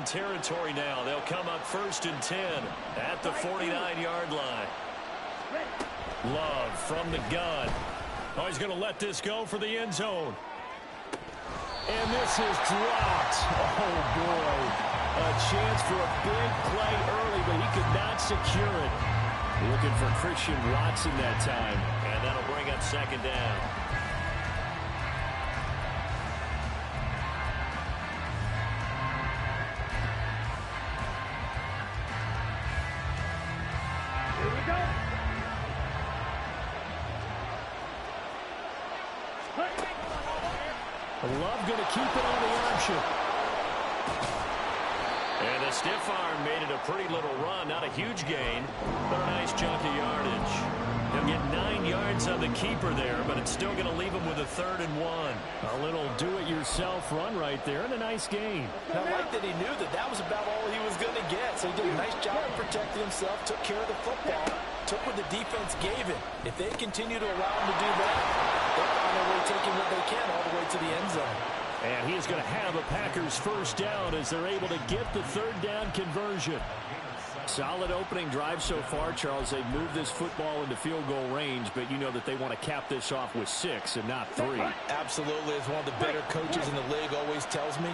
in territory now. They'll come up 1st and 10 at the 49-yard line. Love from the gun. Oh, he's going to let this go for the end zone. And this is dropped. Oh, boy. A chance for a big play early, but he could not secure it. Looking for Christian Watson that time. And that'll bring up 2nd down. Love going to keep it on the option. And the stiff arm made it a pretty little run. Not a huge gain, but a nice chunk of yardage. He'll get 9 yards on the keeper there, but it's still going to leave him with a 3rd and 1. A little do-it-yourself run right there and a nice gain. And I like that he knew that that was about all he was going to get. So he did a nice job of protecting himself, took care of the football, took what the defense gave him. If they continue to allow him to do that, they'll find their way taking what they can all the way to the end zone. And he's going to have a Packers 1st down as they're able to get the 3rd down conversion. Solid opening drive so far, Charles. They've moved this football into field goal range, but you know that they want to cap this off with 6 and not 3. Absolutely. As one of the better coaches in the league always tells me,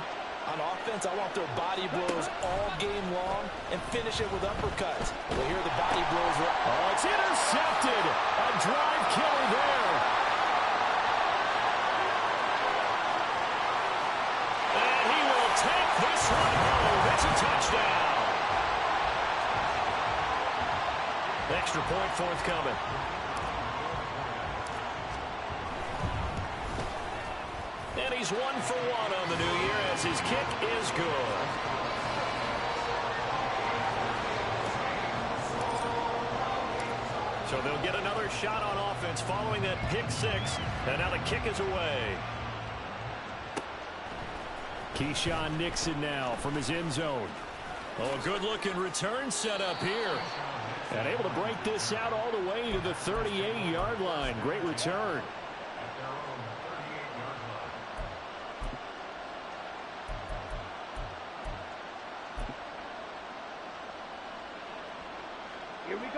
on offense, I want their body blows all game long and finish it with uppercuts. Well, here are the body blows. Oh, it's intercepted. A drive killer there. And he will take this one home. It's a touchdown. Extra point forthcoming. And he's 1 for 1 on the new year as his kick is good. So they'll get another shot on offense following that pick 6. And now the kick is away. Keyshawn Nixon now from his end zone. Oh, a good-looking return set up here. And able to break this out all the way to the 38-yard line. Great return.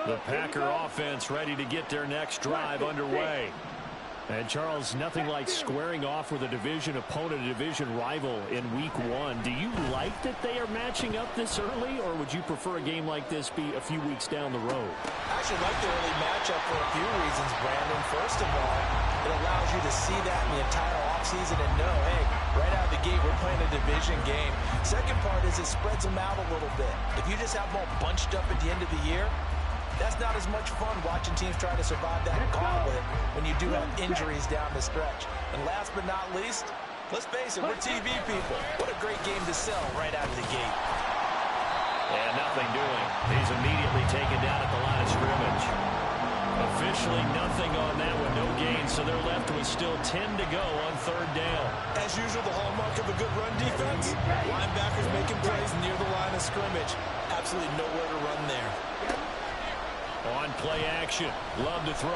The Packer offense ready to get their next drive underway. And, Charles, nothing like squaring off with a division opponent, a division rival in Week 1. Do you like that they are matching up this early, or would you prefer a game like this be a few weeks down the road? I actually like the early matchup for a few reasons, Brandon. First of all, it allows you to see that in the entire offseason and know, hey, right out of the gate, we're playing a division game. Second part is it spreads them out a little bit. If you just have them all bunched up at the end of the year, that's not as much fun watching teams try to survive that gauntlet when you do have injuries down the stretch. And last but not least, let's face it, we're TV people. What a great game to sell right out of the gate. And nothing doing. He's immediately taken down at the line of scrimmage. Officially nothing on that one, no gain, so they're left with still 10 to go on 3rd down. As usual, the hallmark of a good run defense, linebackers making plays near the line of scrimmage. Absolutely nowhere to run there. On play action. Love to throw.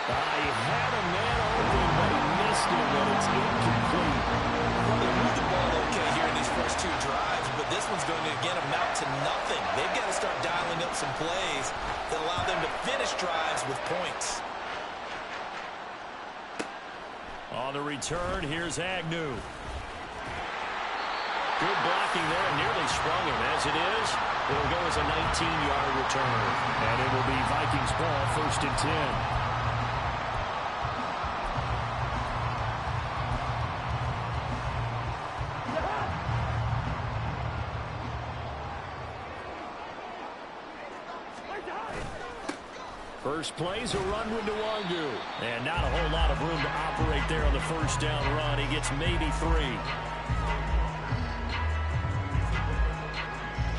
He had a man open, but he missed it, but it's incomplete. Well, they moved the ball okay here in these first 2 drives, but this one's going to, again, amount to nothing. They've got to start dialing up some plays that allow them to finish drives with points. On the return, here's Agnew. Good blocking there and nearly sprung him. As it is, it'll go as a 19-yard return. And it will be Vikings ball, 1st and 10. First play's a run with Nwangu. And not a whole lot of room to operate there on the 1st down run. He gets maybe 3.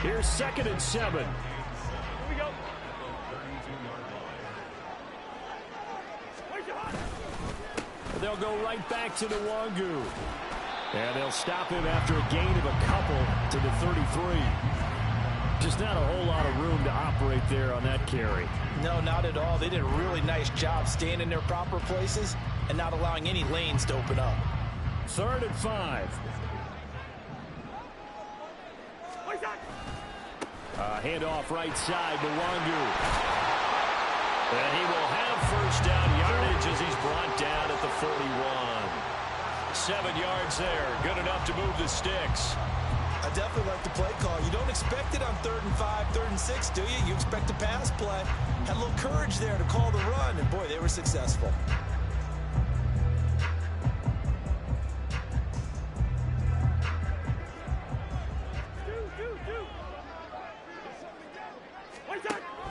Here's 2nd and 7. Here we go. They'll go right back to Nwangu. And they'll stop him after a gain of a couple to the 33. Just not a whole lot of room to operate there on that carry. No, not at all. They did a really nice job staying in their proper places and not allowing any lanes to open up. 3rd and 5. Handoff right side to Wandu. And he will have first down yardage as he's brought down at the 41. 7 yards there. Good enough to move the sticks. I definitely like the play call. You don't expect it on 3rd and 5, 3rd and 6, do you? You expect a pass play. Had a little courage there to call the run, and boy, they were successful.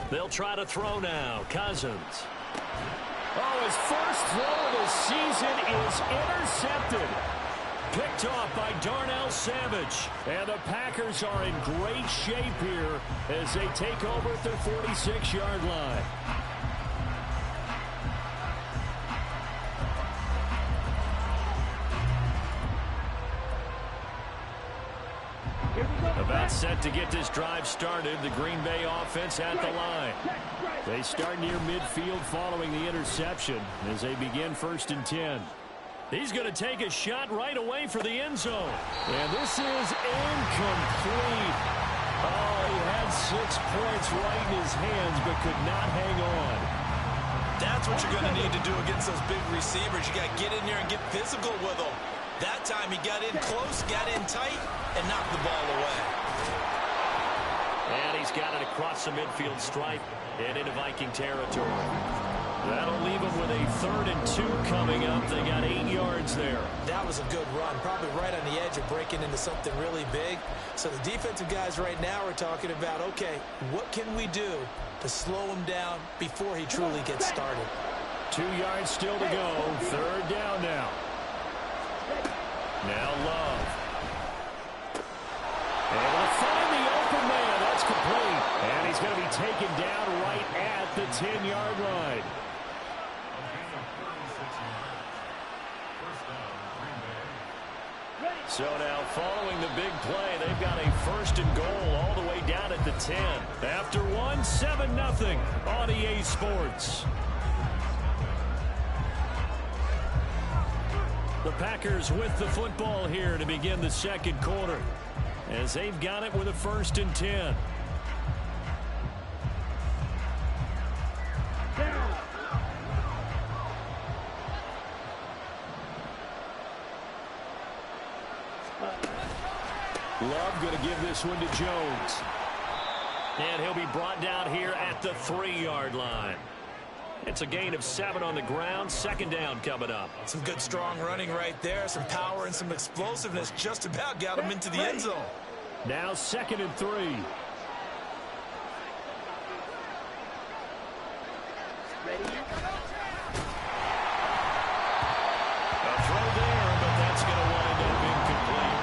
They'll try to throw now. Cousins. Oh, his first throw of the season is intercepted. Picked off by Darnell Savage. And the Packers are in great shape here as they take over at their 46-yard line. About set to get this drive started. The Green Bay offense at the line. They start near midfield following the interception as they begin 1st and 10. He's going to take a shot right away for the end zone. And this is incomplete. Oh, he had 6 points right in his hands but could not hang on. That's what you're going to need to do against those big receivers. You got to get in there and get physical with them. That time he got in close, got in tight, and knocked the ball away. And he's got it across the midfield stripe and into Viking territory. That'll leave them with a 3rd and 2 coming up. They got 8 yards there. That was a good run, probably right on the edge of breaking into something really big. So the defensive guys right now are talking about, okay, what can we do to slow him down before he truly gets started? 2 yards still to go. 3rd down now. Now Love. Able to find the open man. That's complete. And he's going to be taken down right at the 10-yard line. So now following the big play, they've got a 1st and goal all the way down at the 10. After 1, 7-0 on EA Sports. The Packers with the football here to begin the 2nd quarter as they've got it with a 1st and 10. Love going to give this one to Jones. And he'll be brought down here at the 3-yard line. It's a gain of 7 on the ground. 2nd down coming up. Some good strong running right there. Some power and some explosiveness just about got him into the end zone. Now 2nd and 3. A throw there, but that's going to wind up incomplete.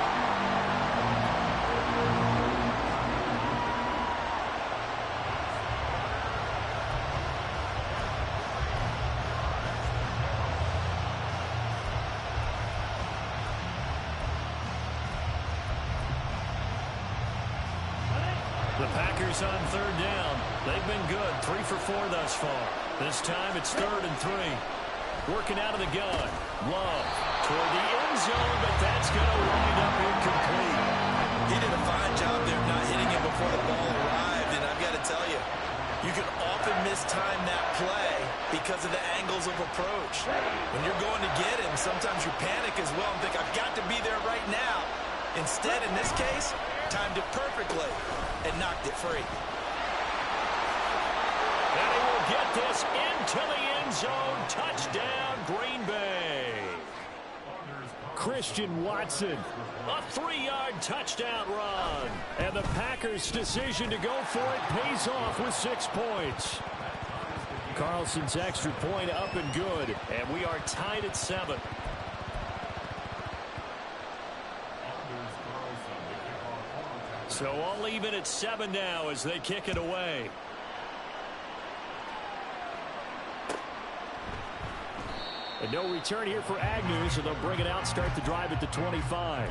The Packers on 3rd down. They've been good. 3 for 4 thus far. This time it's 3rd and 3. Working out of the gun. Love toward the end zone, but that's going to wind up incomplete. He did a fine job there of not hitting him before the ball arrived, and I've got to tell you, you can often mistime that play because of the angles of approach. When you're going to get him, sometimes you panic as well and think, I've got to be there right now. Instead, in this case, timed it perfectly and knocked it free. And he will get this into the end zone. Touchdown, Green Bay. Christian Watson, a 3-yard touchdown run. And the Packers' decision to go for it pays off with 6 points. Carlson's extra point up and good. And we are tied at 7. So all even at 7 now as they kick it away. And no return here for Agnew, so they'll bring it out, start the drive at the 25.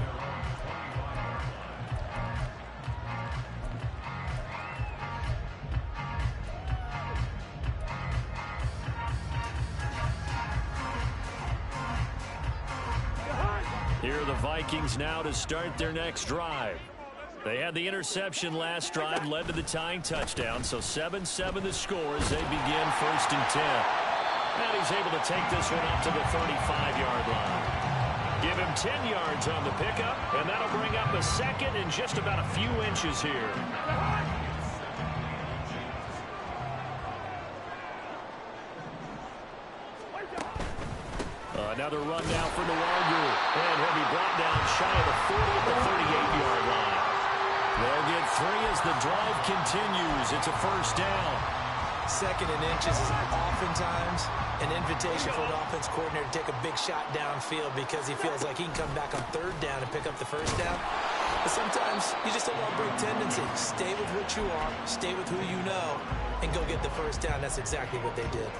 Here are the Vikings now to start their next drive. They had the interception last drive, led to the tying touchdown, so 7-7 the score as they begin 1st and 10. And he's able to take this one up to the 35-yard line. Give him 10 yards on the pickup, and that'll bring up a 2nd and just about a few inches here. Another run now for Nwangu, and he'll be brought down shy of the 40 at the 38-yard line. They'll get 3 as the drive continues. It's a 1st down. 2nd and inches is oftentimes an invitation for an offense coordinator to take a big shot downfield because he feels like he can come back on 3rd down and pick up the 1st down. But sometimes you just don't want to break tendency. Stay with what you are, stay with who you know, and go get the 1st down. That's exactly what they did.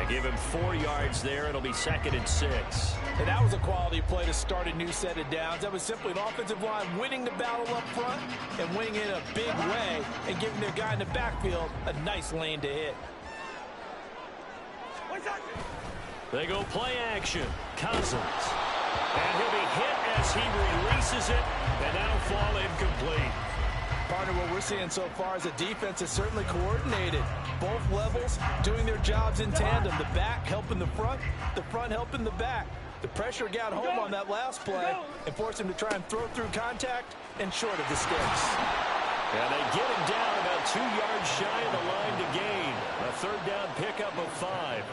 Give him 4 yards there. It'll be 2nd and 6. And that was a quality play to start a new set of downs. That was simply an offensive line winning the battle up front and winning it in a big way and giving their guy in the backfield a nice lane to hit. They go play action. Cousins. And he'll be hit as he releases it, and that'll fall incomplete. Partner, what we're seeing so far is the defense is certainly coordinated. Both levels doing their jobs in tandem. The back helping the front helping the back. The pressure got home on that last play and forced him to try and throw through contact and short of the sticks. And they get him down about 2 yards shy of the line to gain. A 3rd down pickup of 5.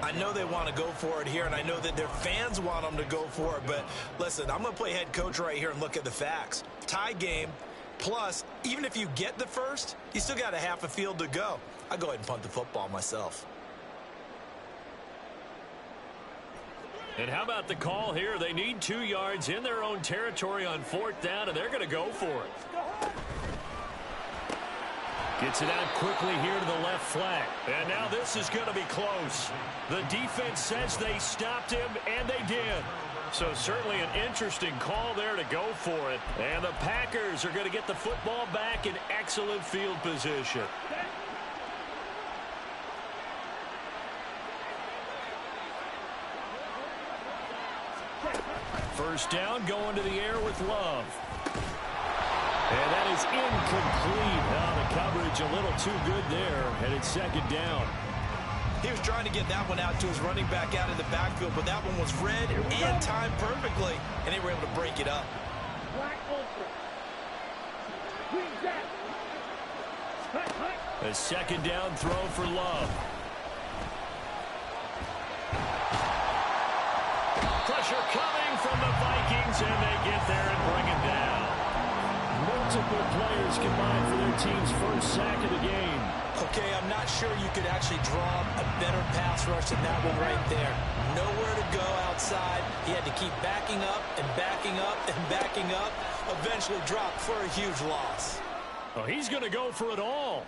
I know they want to go for it here, and I know that their fans want them to go for it. But listen, I'm going to play head coach right here and look at the facts. Tie game. Plus, even if you get the 1st, you still got a half a field to go. I'll go ahead and punt the football myself. And how about the call here? They need 2 yards in their own territory on 4th down, and they're going to go for it. Gets it out quickly here to the left flat. And now this is going to be close. The defense says they stopped him, and they did. So certainly an interesting call there to go for it. And the Packers are going to get the football back in excellent field position. First down, going to the air with Love. And that is incomplete. The coverage a little too good there, and it's 2nd down. He was trying to get that one out to his running back out in the backfield, but that one was read and timed perfectly, and they were able to break it up. A 2nd down throw for Love. Pressure coming from the Vikings, and they get there and bring it down. Multiple players combined for their team's 1st sack of the game. Okay, I'm not sure you could actually draw a better pass rush than that one right there. Nowhere to go outside. He had to keep backing up and backing up and backing up. Eventually dropped for a huge loss. Oh, he's going to go for it all.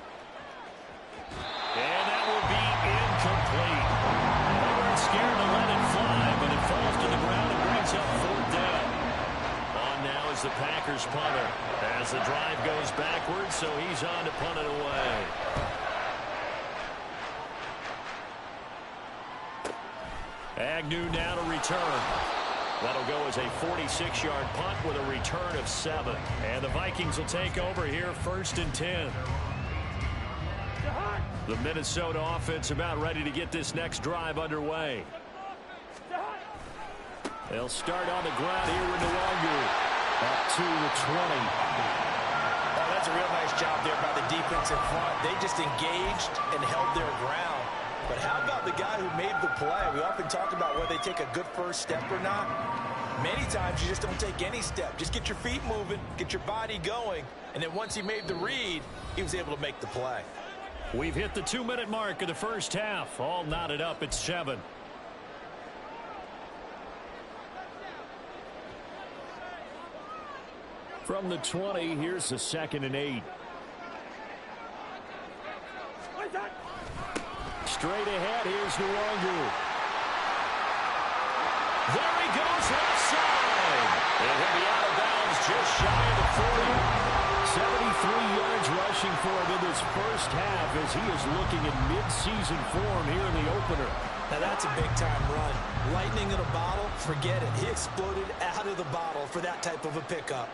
And that will be incomplete. They weren't scared to let it fly, but it falls to the ground and brings up 4th down. On now is the Packers punter as the drive goes backwards, so he's on to punt it away. Agnew now to return. That'll go as a 46-yard punt with a return of 7. And the Vikings will take over here 1st and 10. The Minnesota offense about ready to get this next drive underway. They'll start on the ground here with Nwangu. Up to the 20. Oh, that's a real nice job there by the defense in front. They just engaged and held their ground. But how about the guy who made the play? We often talk about whether they take a good 1st step or not. Many times you just don't take any step. Just get your feet moving, get your body going, and then once he made the read, he was able to make the play. We've hit the 2-minute mark of the 1st half. All knotted up at 7. From the 20, here's the 2nd and 8. Straight ahead, here's Nwangu. There he goes, left side. And he'll be out of bounds just shy of the 40. 73 yards rushing for him in this 1st half as he is looking in mid-season form here in the opener. Now that's a big-time run. Lightning in a bottle, forget it. He exploded out of the bottle for that type of a pickup.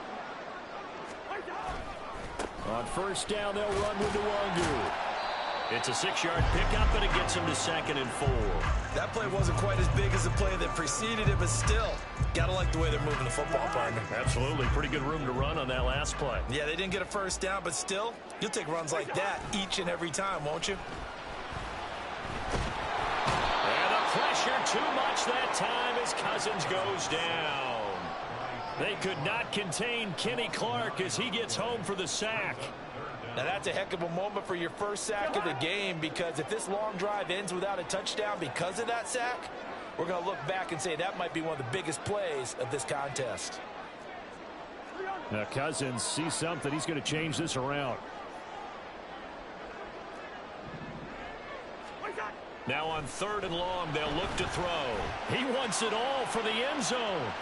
On first down, they'll run with Nwangu. It's a 6-yard pickup, and it gets him to 2nd and 4. That play wasn't quite as big as the play that preceded it, but still, got to like the way they're moving the football, partner. Absolutely. Pretty good room to run on that last play. Yeah, they didn't get a first down, but still, you'll take runs like that each and every time, won't you? And the pressure too much that time as Cousins goes down. They could not contain Kenny Clark as he gets home for the sack. Now, that's a heck of a moment for your first sack of the game, because if this long drive ends without a touchdown because of that sack, we're going to look back and say that might be one of the biggest plays of this contest. Now, Cousins sees something. He's going to change this around. Now on 3rd and long, they'll look to throw. He wants it all for the end zone.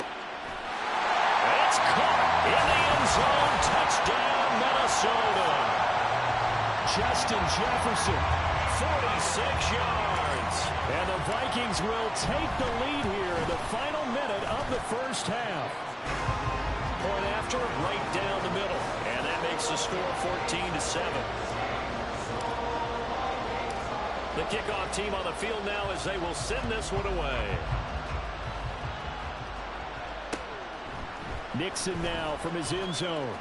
It's caught in the end zone. Touchdown, Minnesota. Justin Jefferson, 46 yards. And the Vikings will take the lead here in the final minute of the first half. Point after, right down the middle. And that makes the score 14-7. The kickoff team on the field now as they will send this one away. Nixon now from his end zone.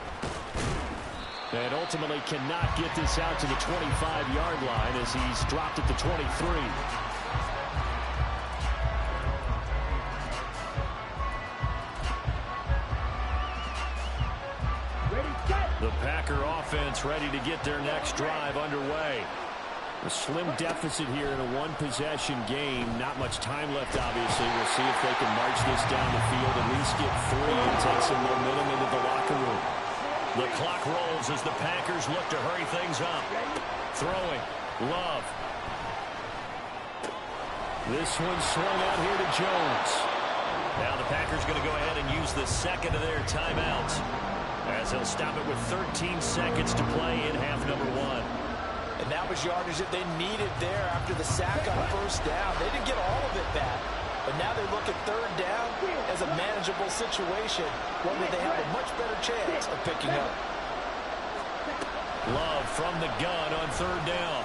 And ultimately cannot get this out to the 25-yard line as he's dropped at the 23. The Packer offense ready to get their next drive underway. A slim deficit here in a one-possession game. Not much time left, obviously. We'll see if they can march this down the field, at least get 3 and take some momentum into the locker room. The clock rolls as the Packers look to hurry things up. Throwing. Love. This one swung out here to Jones. Now the Packers going to go ahead and use the second of their timeouts, as they'll stop it with 13 seconds to play in half number 1. And that was yardage that they needed there after the sack on first down. They didn't get all of it back, but now they look at 3rd down as a manageable situation, one that they have a much better chance of picking up. Love from the gun on 3rd down.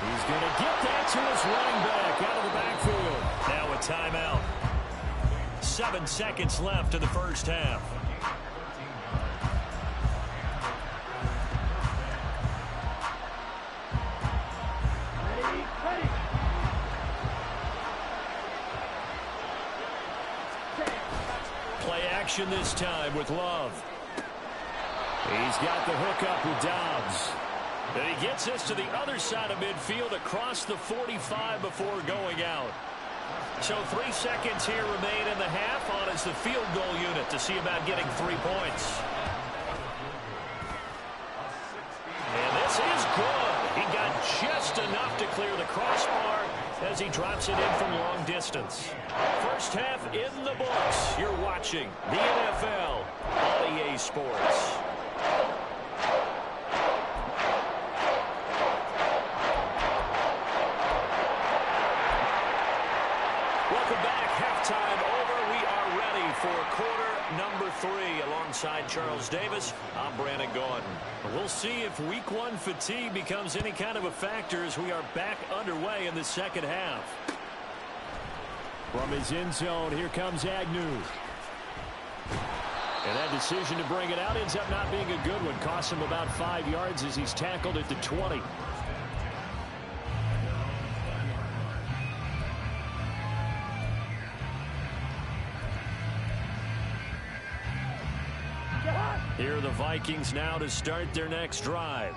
He's going to get that to his running back out of the backfield. Now a timeout. 7 seconds left in the first half. This time with Love. He's got the hook up with Dobbs. And he gets this to the other side of midfield across the 45 before going out. So 3 seconds here remain in the half on as the field goal unit to see about getting 3 points. And this is good. He got just enough to clear the crossbar as he drops it in from long distance. First half in the books. You're watching the NFL on EA Sports. Welcome back. Halftime over. We are ready for quarter number 3. Alongside Charles Davis, I'm Brandon Gaudin. We'll see if week 1 fatigue becomes any kind of a factor as we are back underway in the second half. From his end zone, here comes Agnew. And that decision to bring it out ends up not being a good one. Costs him about 5 yards as he's tackled at the 20. Here are the Vikings now to start their next drive.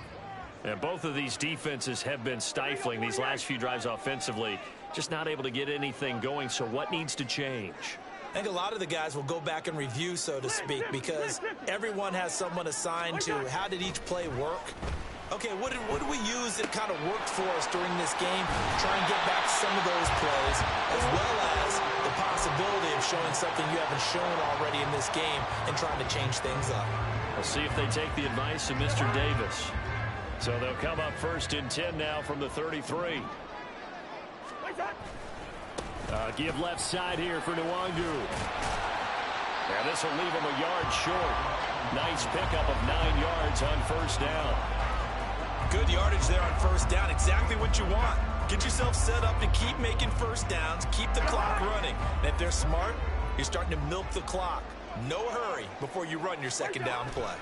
And both of these defenses have been stifling these last few drives offensively. Just not able to get anything going, so what needs to change? I think a lot of the guys will go back and review, so to speak, because everyone has someone assigned to how did each play work. Okay, what did we use that kind of worked for us during this game? Try and get back some of those plays, as well as the possibility of showing something you haven't shown already in this game and trying to change things up. We'll see if they take the advice of Mr. Davis. So they'll come up 1st and 10 now from the 33. Give left side here for Nwangu. And this will leave him a yard short. Nice pickup of 9 yards on first down. Good yardage there on first down. Exactly what you want. Get yourself set up to keep making first downs, keep the clock running. And if they're smart, you're starting to milk the clock. No hurry before you run your second down play.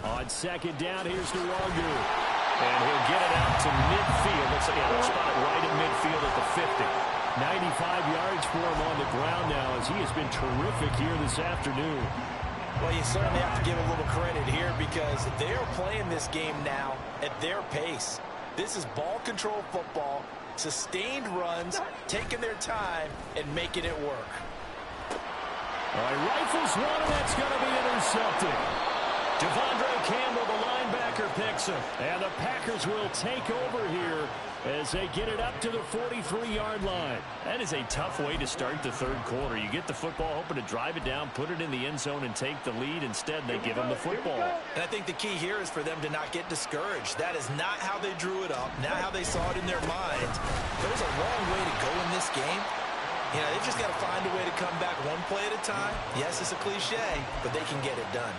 On second down, here's Nwangu. And he'll get it out to midfield. Looks like a spot right at midfield at the 50. 95 yards for him on the ground now as he has been terrific here this afternoon. Well, you certainly have to give a little credit here because they are playing this game now at their pace. This is ball control football, sustained runs, taking their time, and making it work. All right, rifles one, and that's going to be intercepted. Devondre Campbell, the linebacker, picks him. And the Packers will take over here as they get it up to the 43-yard line. That is a tough way to start the third quarter. You get the football, hoping to drive it down, put it in the end zone, and take the lead. Instead, they give them the football. And I think the key here is for them to not get discouraged. That is not how they drew it up, not how they saw it in their mind. There's a long way to go in this game. You know, they've just got to find a way to come back one play at a time. Yes, it's a cliche, but they can get it done.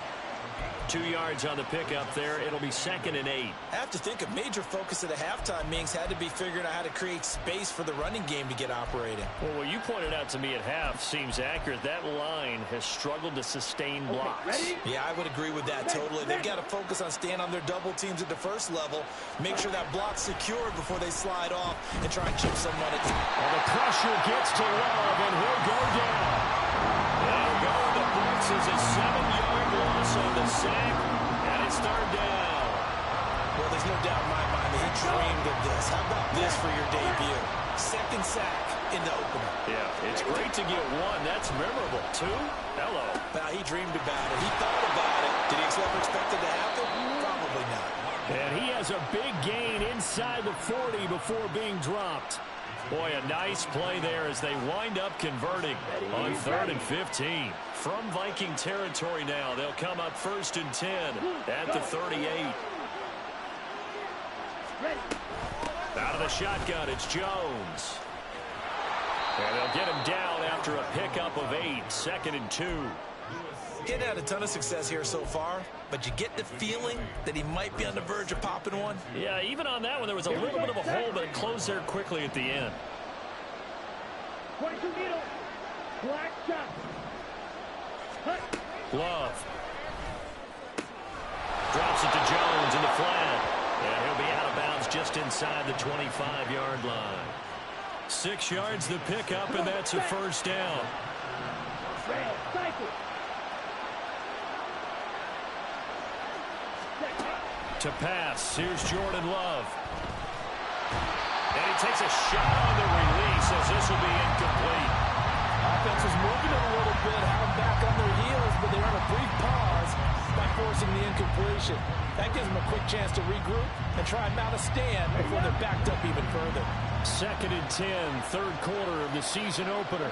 2 yards on the pickup there. It'll be 2nd and 8. I have to think a major focus at the halftime meetings had to be figuring out how to create space for the running game to get operating. Well, what you pointed out to me at half seems accurate. That line has struggled to sustain blocks. Yeah, I would agree with that totally. They've got to focus on staying on their double teams at the first level, make sure that block's secured before they slide off and try and chip someone at the... Well, the pressure gets to Love, and he'll go down. They'll go in the books as a 7-yard loss on the sack, and it's 3rd down. Well, there's no doubt in my mind that he dreamed of this. How about this for your debut? 2nd sack in the opener. Yeah, it's great to get 1. That's memorable. 2? Hello. Now, he dreamed about it. He thought about it. Did he ever expect it to happen? Probably not. And he has a big gain inside the 40 before being dropped. Boy, a nice play there as they wind up converting on 3rd and 15. From Viking territory now, they'll come up 1st and 10 at the 38. Out of the shotgun, it's Jones. And they'll get him down after a pickup of 8, 2nd and 2. Getting had a ton of success here so far, but you get the feeling that he might be on the verge of popping one. Yeah, even on that one, there was a little bit of a hole, but it closed there quickly at the end. 22 needle. Black shot. Love. Drops it to Jones in the flat. And he'll be out of bounds just inside the 25-yard line. 6 yards the pickup, and that's a 1st down. To pass, here's Jordan Love. And he takes a shot on the release as this will be incomplete. Offense was moving it a little bit, had them back on their heels, but they're on a brief pause by forcing the incompletion. That gives them a quick chance to regroup and try and mount a stand before they're backed up even further. 2nd and 10, 3rd quarter of the season opener.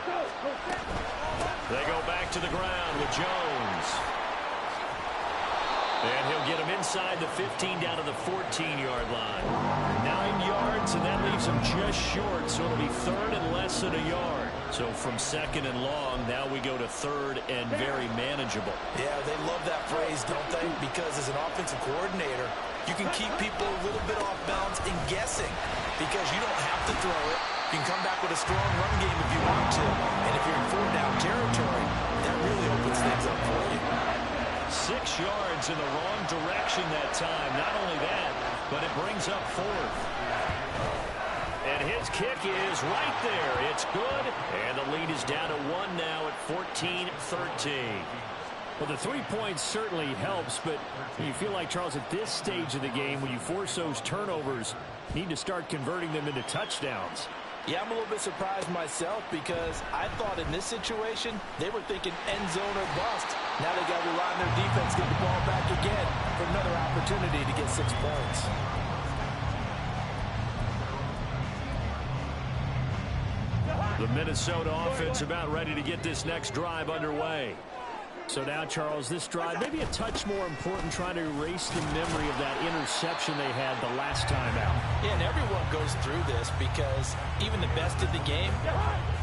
They go back to the ground with Jones. And he'll get him inside the 15 down to the 14-yard line. 9 yards, and that leaves him just short, so it'll be 3rd and less than a yard. So from 2nd and long, now we go to 3rd and very manageable. Yeah, they love that phrase, don't they? Because as an offensive coordinator, you can keep people a little bit off balance and guessing because you don't have to throw it. You can come back with a strong run game if you want to. And if you're in 4th-down territory, that really opens things up for you. 6 yards in the wrong direction that time. Not only that, but it brings up 4th. And his kick is right there. It's good. And the lead is down to 1 now at 14-13. Well, the 3 points certainly helps, but you feel like, Charles, at this stage of the game, when you force those turnovers, you need to start converting them into touchdowns. Yeah, I'm a little bit surprised myself because I thought in this situation, they were thinking end zone or bust. Now they got to rely on their defense, get the ball back again for another opportunity to get 6 points. The Minnesota offense about ready to get this next drive underway. So now, Charles, this drive maybe a touch more important, trying to erase the memory of that interception they had the last time out. Yeah, and everyone goes through this because even the best of the game,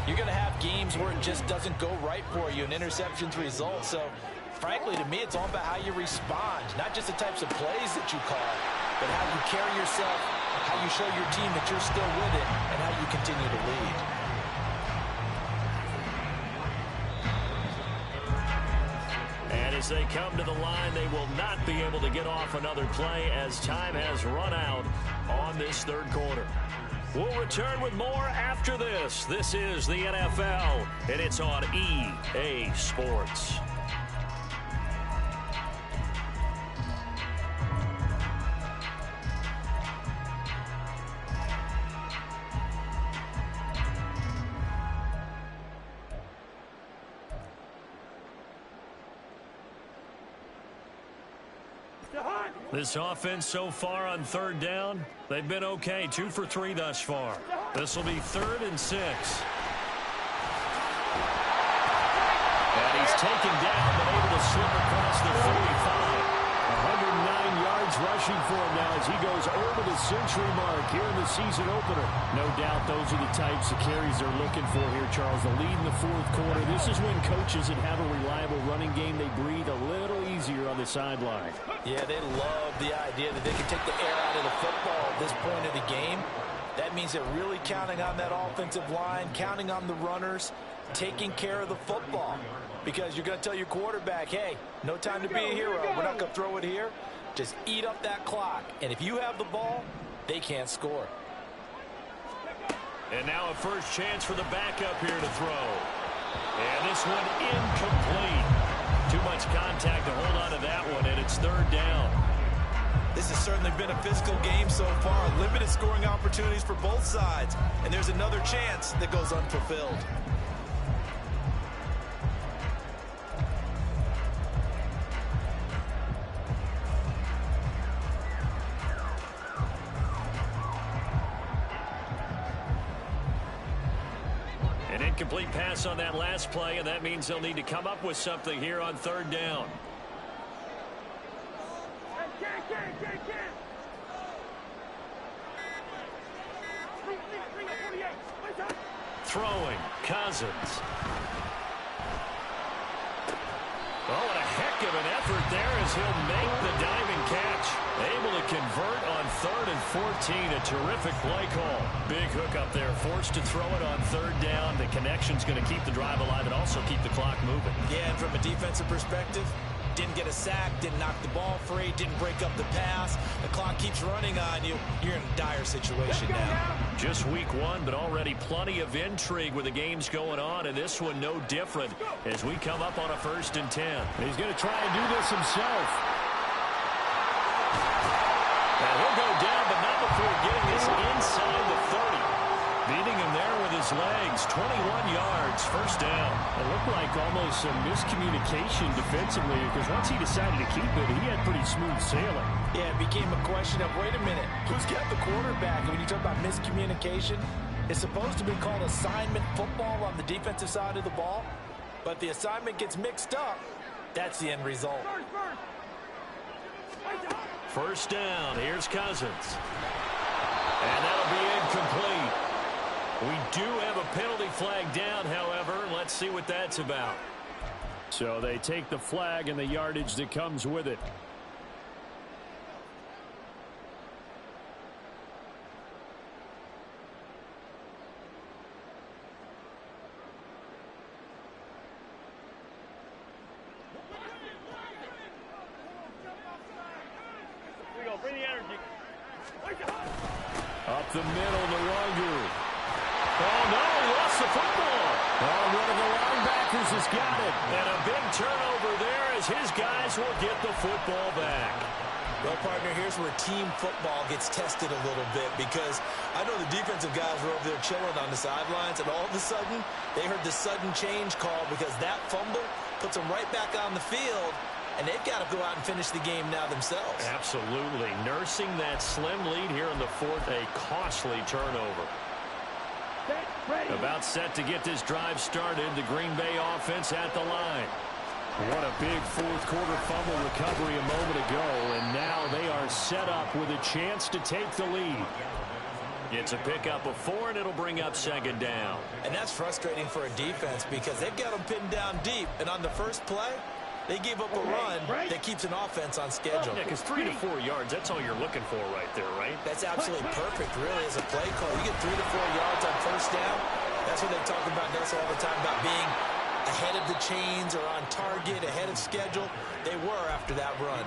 you're going to have games where it just doesn't go right for you and interceptions result. So Frankly, to me, it's all about how you respond, not just the types of plays that you call, but how you carry yourself, how you show your team that you're still with it, and how you continue to lead. And as they come to the line, they will not be able to get off another play as time has run out on this third quarter. We'll return with more after this. This is the NFL, and it's on EA Sports. This offense so far on third down, they've been okay. 2 for 3 thus far. This will be 3rd and 6. And he's taken down, but able to slip across the 45. 109 yards rushing for him now as he goes over the century mark here in the season opener. No doubt those are the types of carries they're looking for here, Charles. The lead in the fourth quarter. This is when coaches that have a reliable running game, they breathe a little easier on the sideline. Yeah, they love the idea that they can take the air out of the football at this point of the game. That means they're really counting on that offensive line, counting on the runners, taking care of the football. Because you're going to tell your quarterback, hey, no time to be a hero. We're not going to throw it here. Just eat up that clock. And if you have the ball, they can't score. And now a first chance for the backup here to throw. And this one incomplete. Too much contact to hold on to that one, and it's 3rd down. This has certainly been a physical game so far. Limited scoring opportunities for both sides. And there's another chance that goes unfulfilled. An incomplete pass on that last play, and that means they'll need to come up with something here on 3rd down. Throwing, Cousins. Oh, what a heck of an effort there as he'll make the diving catch. Able to convert on 3rd and 14. A terrific play call. Big hook up there. Forced to throw it on 3rd down. The connection's going to keep the drive alive and also keep the clock moving. Yeah, and from a defensive perspective, didn't get a sack, didn't knock the ball free, didn't break up the pass. The clock keeps running on you. You're in a dire situation now. Just week 1, but already plenty of intrigue with the games going on, and this one no different as we come up on a 1st and 10. He's going to try and do this himself. And he'll go down, but not before getting this inside the 30. Beating him there with his legs. 21 yards, 1st down. It looked like almost some miscommunication defensively because once he decided to keep it, he had pretty smooth sailing. Yeah, it became a question of, wait a minute, who's got the quarterback? And when you talk about miscommunication, it's supposed to be called assignment football on the defensive side of the ball. But the assignment gets mixed up. That's the end result. 1st down. Here's Cousins. And that'll be incomplete. We do have a penalty flag down, however. Let's see what that's about. So they take the flag and the yardage that comes with it. Bring the energy. Up the middle, Narangu. Oh, no, he lost the football. Oh, one of the linebackers has got it. And a big turnover there as his guys will get the football back. Well, partner, here's where team football gets tested a little bit because I know the defensive guys were over there chilling on the sidelines, and all of a sudden, they heard the sudden change call because that fumble puts them right back on the field. And they've got to go out and finish the game now themselves. Absolutely. Nursing that slim lead here in the 4th, a costly turnover. About set to get this drive started. The Green Bay offense at the line. What a big fourth quarter fumble recovery a moment ago. And now they are set up with a chance to take the lead. It's a pickup of 4, and it'll bring up 2nd down. And that's frustrating for a defense because they've got them pinned down deep. And on the first play, They gave up a run that keeps an offense on schedule. Yeah, because 3 to 4 yards, that's all you're looking for right there, right? That's absolutely perfect, really, as a play call. You get 3 to 4 yards on first down. That's what they talk about us all the time, about being ahead of the chains or on target, ahead of schedule. They were after that run.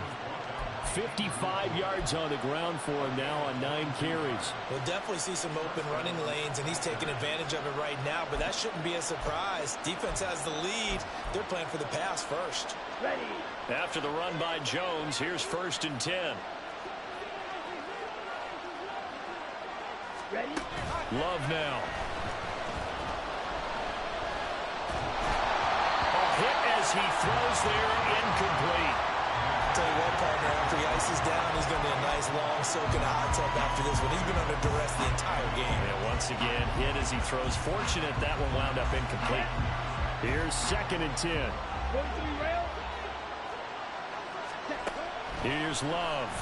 55 yards on the ground for him now on 9 carries. We'll definitely see some open running lanes, and he's taking advantage of it right now, but that shouldn't be a surprise. Defense has the lead. They're playing for the pass first. Ready. After the run by Jones, here's 1st and 10. Ready. Love now. A hit as he throws there, incomplete. Tell you what, partner, after he ices down, he's going to be a nice, long soak in a hot tub after this one. He's been under duress the entire game. And once again, hit as he throws. Fortunate that one wound up incomplete. Here's 2nd and 10. Here's Love.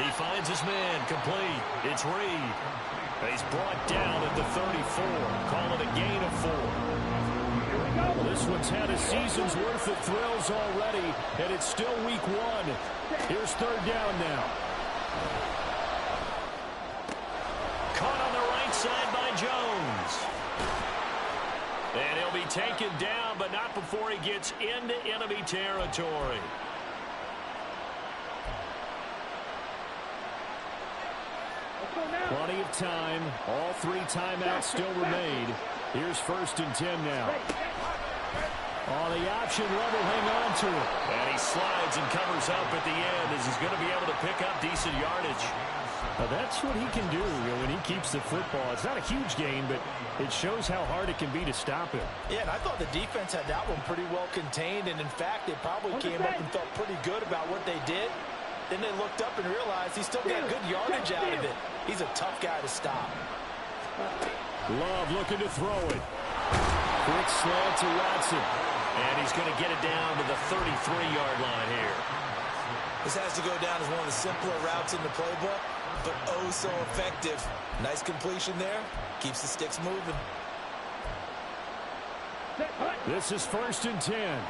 He finds his man, complete. It's Reed. He's brought down at the 34. Call it a gain of 4. Well, this one's had a season's worth of thrills already, and it's still week 1. Here's 3rd down now. Caught on the right side by Jones. And he'll be taken down, but not before he gets into enemy territory. Plenty of time. All 3 timeouts still remain. Here's 1st and 10 now. On the option, Love will hang on to it. And he slides and covers up at the end as he's going to be able to pick up decent yardage. Now that's what he can do when he keeps the football. It's not a huge gain, but it shows how hard it can be to stop him. Yeah, and I thought the defense had that one pretty well contained, and in fact, they probably came up and felt pretty good about what they did. Then they looked up and realized he still got good yardage out of it. He's a tough guy to stop. Love looking to throw it. Quick slant to Watson. And he's going to get it down to the 33-yard line here. This has to go down as one of the simpler routes in the playbook, but oh so effective. Nice completion there. Keeps the sticks moving. This is 1st and 10.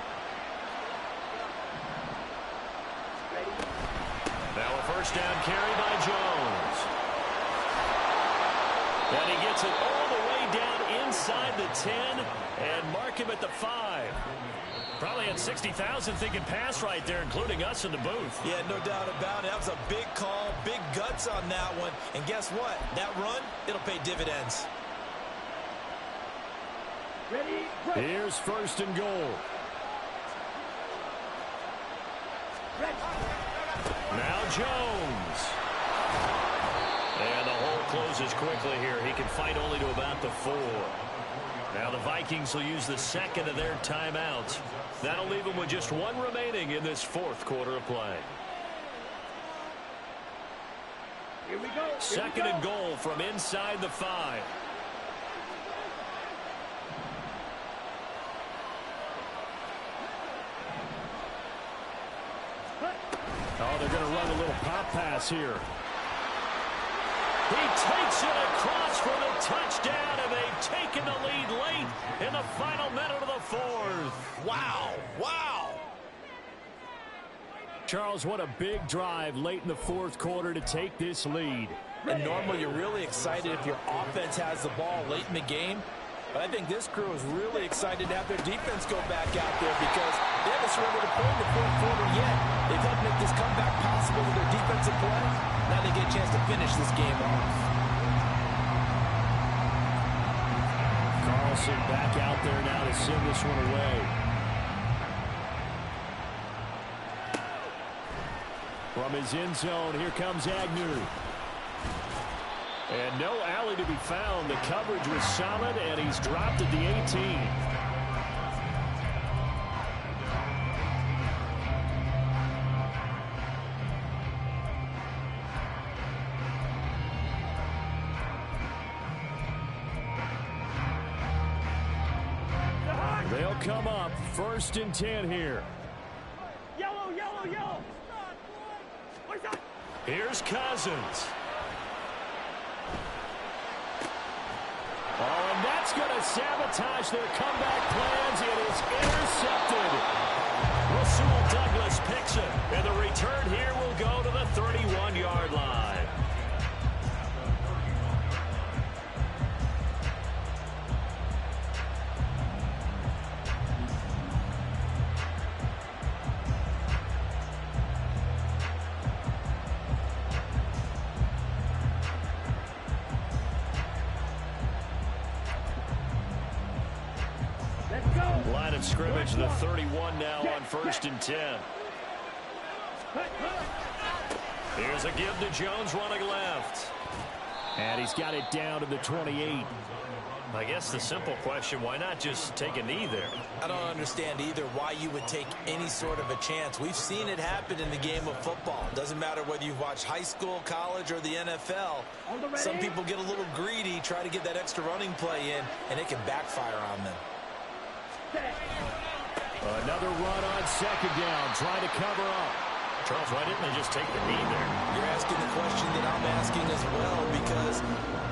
Now a 1st down carry by Jones. And he gets it all the way down inside the 10 and mark him at the 5. Probably had 60,000 thinking pass right there, including us in the booth. Yeah, no doubt about it. That was a big call, big guts on that one. And guess what? That run, it'll pay dividends. Ready. Here's 1st and goal. Ready. Now Jones. And the hole closes quickly here. He can fight only to about the 4. Now the Vikings will use the 2nd of their timeouts. That'll leave them with just 1 remaining in this 4th quarter of play. Here we go. 2nd and goal from inside the 5. Oh, they're going to run a little pop pass here. He takes it across for the touchdown, and they've taken the lead late in the final minute of the 4th. Wow, wow. Charles, what a big drive late in the 4th quarter to take this lead. And normally you're really excited if your offense has the ball late in the game. But I think this crew is really excited to have their defense go back out there because they haven't surrendered a point in the 4th quarter yet. They've helped make this comeback possible with their defensive play. Now they get a chance to finish this game off. Carlson back out there now to send this one away. From his end zone, here comes Agnew. And no alley to be found. The coverage was solid, and he's dropped at the 18. They'll come up 1st and 10 here. Yellow, yellow, yellow. Here's Cousins. Oh, and that's going to sabotage their comeback plans. It is intercepted. Rasul Douglas picks it, and the return here will go to the 31-yard line. Line of scrimmage, the 31 now on 1st and 10. Here's a give to Jones running left. And he's got it down to the 28. I guess the simple question, why not just take a knee there? I don't understand either why you would take any sort of a chance. We've seen it happen in the game of football. Doesn't matter whether you've watched high school, college, or the NFL. Some people get a little greedy, try to get that extra running play in, and it can backfire on them. Another run on 2nd down, trying to cover up. Charles, why didn't they just take the knee there? You're asking the question that I'm asking as well, because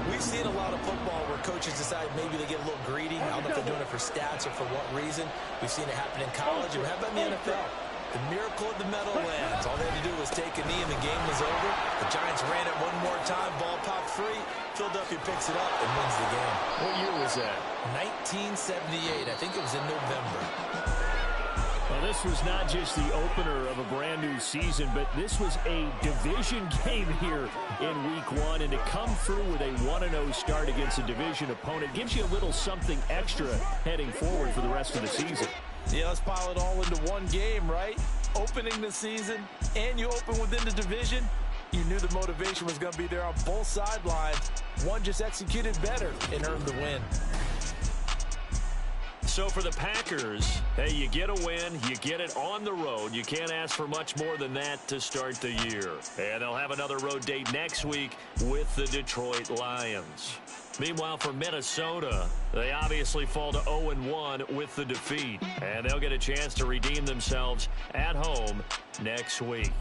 we've seen a lot of football where coaches decide maybe they get a little greedy. I don't know if they're doing it for stats or for what reason. We've seen it happen in college, and how about in the NFL? The miracle of the Meadowlands. All they had to do was take a knee, and the game was over. The Giants ran it one more time. Ball popped free. Philadelphia picks it up and wins the game. What year was that? 1978. I think it was in November. Well, this was not just the opener of a brand new season, but this was a division game here in week 1. And to come through with a 1-0 start against a division opponent gives you a little something extra heading forward for the rest of the season. Yeah, let's pile it all into one game, right? Opening the season, and you open within the division. You knew the motivation was going to be there on both sidelines. One just executed better and earned the win. So for the Packers, hey, you get a win, you get it on the road. You can't ask for much more than that to start the year. And they'll have another road date next week with the Detroit Lions. Meanwhile, for Minnesota, they obviously fall to 0-1 with the defeat. And they'll get a chance to redeem themselves at home next week.